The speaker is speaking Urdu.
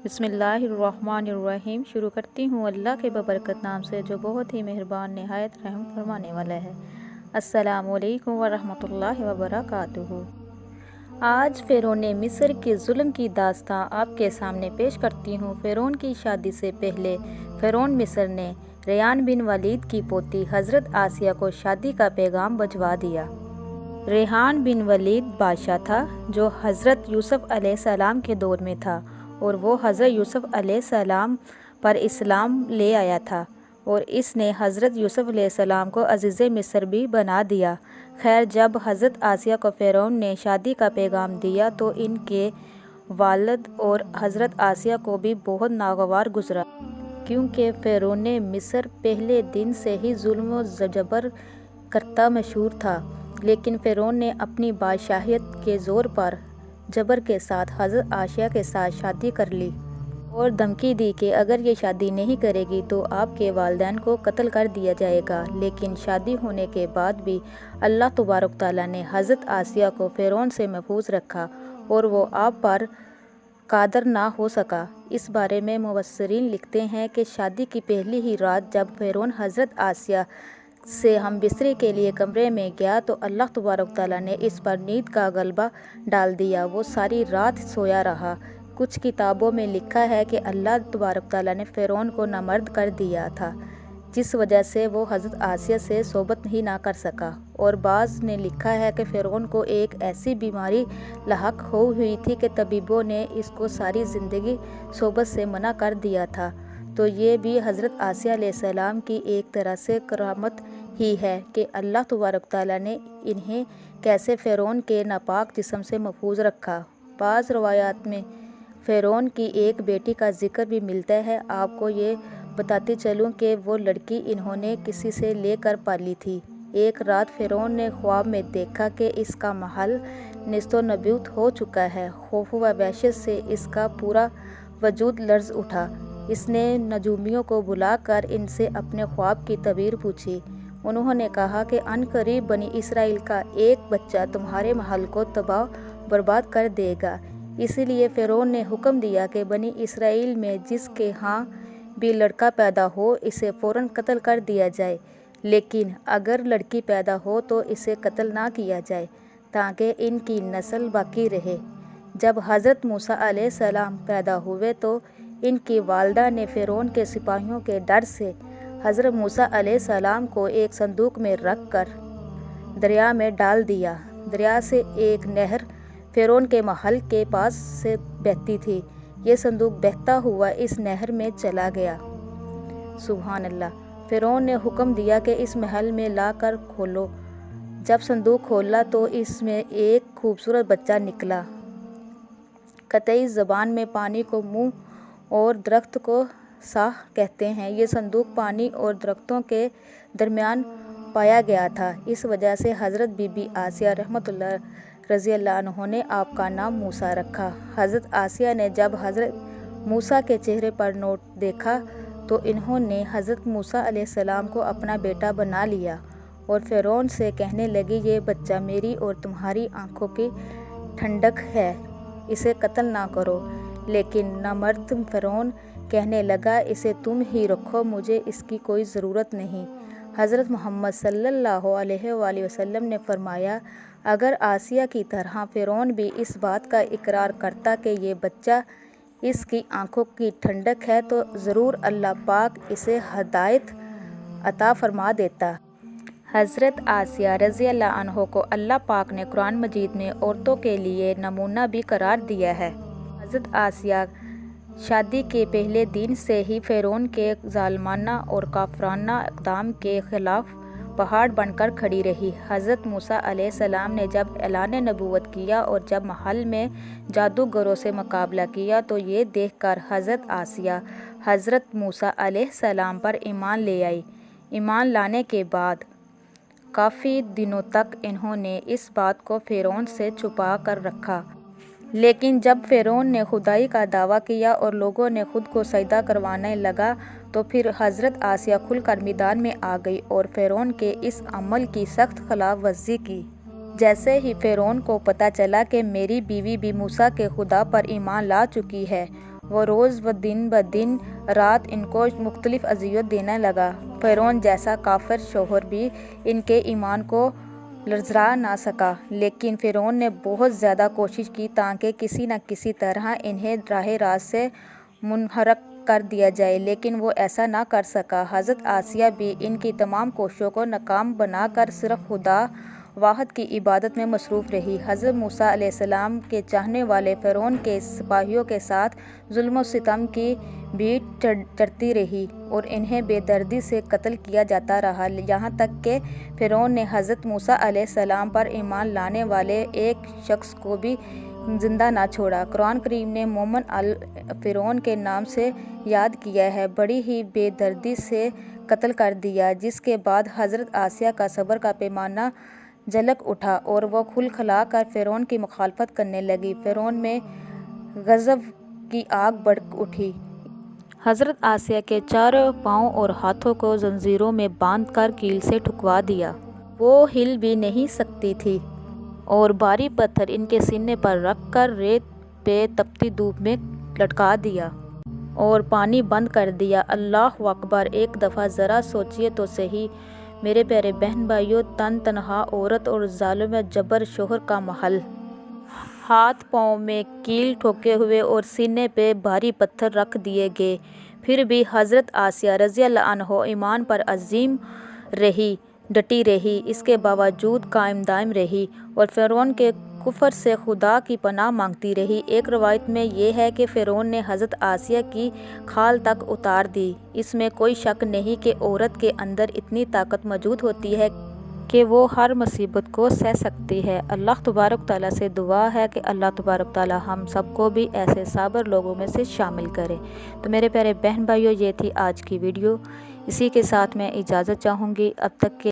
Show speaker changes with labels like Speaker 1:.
Speaker 1: بسم اللہ الرحمن الرحیم۔ شروع کرتی ہوں اللہ کے ببرکت نام سے جو بہت ہی مہربان نہایت رحم فرمانے والا ہے۔ السلام علیکم ورحمۃ اللہ وبرکاتہ۔ آج فرعون مصر کے ظلم کی داستان آپ کے سامنے پیش کرتی ہوں۔ فرعون کی شادی سے پہلے فرعون مصر نے ریحان بن ولید کی پوتی حضرت آسیہ کو شادی کا پیغام بھجوا دیا۔ ریحان بن ولید بادشاہ تھا جو حضرت یوسف علیہ السلام کے دور میں تھا، اور وہ حضرت یوسف علیہ السلام پر اسلام لے آیا تھا، اور اس نے حضرت یوسف علیہ السلام کو عزیز مصر بھی بنا دیا۔ خیر، جب حضرت آسیہ کو فرعون نے شادی کا پیغام دیا تو ان کے والد اور حضرت آسیہ کو بھی بہت ناگوار گزرا، کیونکہ فرعون مصر پہلے دن سے ہی ظلم و جبر کرتا مشہور تھا۔ لیکن فرعون نے اپنی بادشاہیت کے زور پر جبر کے ساتھ حضرت آسیہ کے ساتھ شادی کر لی اور دھمکی دی کہ اگر یہ شادی نہیں کرے گی تو آپ کے والدین کو قتل کر دیا جائے گا۔ لیکن شادی ہونے کے بعد بھی اللہ تبارک تعالیٰ نے حضرت آسیہ کو فرعون سے محفوظ رکھا اور وہ آپ پر قادر نہ ہو سکا۔ اس بارے میں مفسرین لکھتے ہیں کہ شادی کی پہلی ہی رات جب فرعون حضرت آسیہ سے ہم بستری کے لیے کمرے میں گیا تو اللہ تبارک تعالیٰ نے اس پر نیند کا غلبہ ڈال دیا۔ وہ ساری رات سویا رہا۔ کچھ کتابوں میں لکھا ہے کہ اللہ تبارک تعالیٰ نے فرعون کو نامرد کر دیا تھا، جس وجہ سے وہ حضرت آسیہ سے صحبت ہی نہ کر سکا، اور بعض نے لکھا ہے کہ فرعون کو ایک ایسی بیماری لاحق ہوئی تھی کہ طبیبوں نے اس کو ساری زندگی صحبت سے منع کر دیا تھا۔ تو یہ بھی حضرت آسیہ علیہ السلام کی ایک طرح سے کرامت ہی ہے کہ اللہ تبارک تعالیٰ نے انہیں کیسے فرعون کے ناپاک جسم سے محفوظ رکھا۔ بعض روایات میں فرعون کی ایک بیٹی کا ذکر بھی ملتا ہے۔ آپ کو یہ بتاتی چلوں کہ وہ لڑکی انہوں نے کسی سے لے کر پالی تھی۔ ایک رات فرعون نے خواب میں دیکھا کہ اس کا محل نیست و نابود ہو چکا ہے۔ خوف و وحشت سے اس کا پورا وجود لرز اٹھا۔ اس نے نجومیوں کو بلا کر ان سے اپنے خواب کی تعبیر پوچھی۔ انہوں نے کہا کہ عنقریب بنی اسرائیل کا ایک بچہ تمہارے محل کو تباہ برباد کر دے گا۔ اس لیے فرعون نے حکم دیا کہ بنی اسرائیل میں جس کے ہاں بھی لڑکا پیدا ہو اسے فوراً قتل کر دیا جائے، لیکن اگر لڑکی پیدا ہو تو اسے قتل نہ کیا جائے تاکہ ان کی نسل باقی رہے۔ جب حضرت موسیٰ علیہ السلام پیدا ہوئے تو ان کی والدہ نے فرعون کے سپاہیوں کے ڈر سے حضرت موسیٰ علیہ السلام کو ایک صندوق میں رکھ کر دریا میں ڈال دیا۔ دریا سے ایک نہر فرعون کے محل کے پاس سے بہتی تھی۔ یہ صندوق بہتا ہوا اس نہر میں چلا گیا۔ سبحان اللہ۔ فرعون نے حکم دیا کہ اس محل میں لا کر کھولو۔ جب صندوق کھولا تو اس میں ایک خوبصورت بچہ نکلا۔ قبطی زبان میں پانی کو منہ اور درخت کو ساح کہتے ہیں۔ یہ صندوق پانی اور درختوں کے درمیان پایا گیا تھا۔ اس وجہ سے حضرت بی بی آسیہ رحمۃ اللہ رضی اللہ عنہ نے آپ کا نام موسیٰ رکھا۔ حضرت آسیہ نے جب حضرت موسیٰ کے چہرے پر نوٹ دیکھا تو انہوں نے حضرت موسیٰ علیہ السلام کو اپنا بیٹا بنا لیا اور فرعون سے کہنے لگی، یہ بچہ میری اور تمہاری آنکھوں کی ٹھنڈک ہے، اسے قتل نہ کرو۔ لیکن نامرد فرعون کہنے لگا، اسے تم ہی رکھو، مجھے اس کی کوئی ضرورت نہیں۔ حضرت محمد صلی اللہ علیہ وآلہ وسلم نے فرمایا، اگر آسیہ کی طرح فرعون بھی اس بات کا اقرار کرتا کہ یہ بچہ اس کی آنکھوں کی ٹھنڈک ہے تو ضرور اللہ پاک اسے ہدایت عطا فرما دیتا۔ حضرت آسیہ رضی اللہ عنہ کو اللہ پاک نے قرآن مجید میں عورتوں کے لیے نمونہ بھی قرار دیا ہے۔ حضرت آسیہ شادی کے پہلے دن سے ہی فرعون کے ظالمانہ اور کافرانہ اقدام کے خلاف پہاڑ بن کر کھڑی رہی۔ حضرت موسیٰ علیہ السلام نے جب اعلان نبوت کیا اور جب محل میں جادوگروں سے مقابلہ کیا تو یہ دیکھ کر حضرت آسیہ حضرت موسیٰ علیہ السلام پر ایمان لے آئی۔ ایمان لانے کے بعد کافی دنوں تک انہوں نے اس بات کو فرعون سے چھپا کر رکھا، لیکن جب فرعون نے خدائی کا دعویٰ کیا اور لوگوں نے خود کو سجدہ کروانے لگا تو پھر حضرت آسیہ کھل کر میدان میں آ گئی اور فرعون کے اس عمل کی سخت خلاف ورزی کی۔ جیسے ہی فرعون کو پتہ چلا کہ میری بیوی بھی موسیٰ کے خدا پر ایمان لا چکی ہے وہ روز و دن بدن رات ان کو مختلف اذیت دینے لگا۔ فرعون جیسا کافر شوہر بھی ان کے ایمان کو لرزا نہ سکا، لیکن فرعون نے بہت زیادہ کوشش کی تاکہ کسی نہ کسی طرح انہیں راہ راست سے منحرف کر دیا جائے، لیکن وہ ایسا نہ کر سکا۔ حضرت آسیہ بھی ان کی تمام کوششوں کو ناکام بنا کر صرف خدا واحد کی عبادت میں مصروف رہی۔ حضرت موسیٰ علیہ السلام کے چاہنے والے فرعون کے سپاہیوں کے ساتھ ظلم و ستم کی بھیٹ چڑھتی رہی اور انہیں بے دردی سے قتل کیا جاتا رہا، یہاں تک کہ فرعون نے حضرت موسیٰ علیہ السلام پر ایمان لانے والے ایک شخص کو بھی زندہ نہ چھوڑا۔ قرآن کریم نے مومن فرعون کے نام سے یاد کیا ہے، بڑی ہی بے دردی سے قتل کر دیا، جس کے بعد حضرت آسیہ کا صبر کا پیمانہ جھلک اٹھا اور وہ کھل کھلا کر فرعون کی مخالفت کرنے لگی۔ فرعون میں غضب کی آگ بھڑک اٹھی۔ حضرت آسیہ کے چاروں پاؤں اور ہاتھوں کو زنجیروں میں باندھ کر کیل سے ٹھکوا دیا۔ وہ ہل بھی نہیں سکتی تھی اور بھاری پتھر ان کے سینے پر رکھ کر ریت پہ تپتی دھوپ میں لٹکا دیا اور پانی بند کر دیا۔ اللہ اکبر! ایک دفعہ ذرا سوچیے تو صحیح میرے پیارے بہن بھائیوں، تنہا عورت اور ظالم جبر شوہر کا محل، ہاتھ پاؤں میں کیل ٹھوکے ہوئے اور سینے پہ بھاری پتھر رکھ دیے گئے، پھر بھی حضرت آسیہ رضی اللہ عنہا ایمان پر عزیم رہی، ڈٹی رہی، اس کے باوجود قائم دائم رہی اور فرعون کے کفر سے خدا کی پناہ مانگتی رہی۔ ایک روایت میں یہ ہے کہ فرعون نے حضرت آسیہ کی کھال تک اتار دی۔ اس میں کوئی شک نہیں کہ عورت کے اندر اتنی طاقت موجود ہوتی ہے کہ وہ ہر مصیبت کو سہ سکتی ہے۔ اللہ تبارک تعالیٰ سے دعا ہے کہ اللہ تبارک تعالیٰ ہم سب کو بھی ایسے صابر لوگوں میں سے شامل کرے۔ تو میرے پیارے بہن بھائیوں، یہ تھی آج کی ویڈیو، اسی کے ساتھ میں اجازت چاہوں گی۔ اب تک کے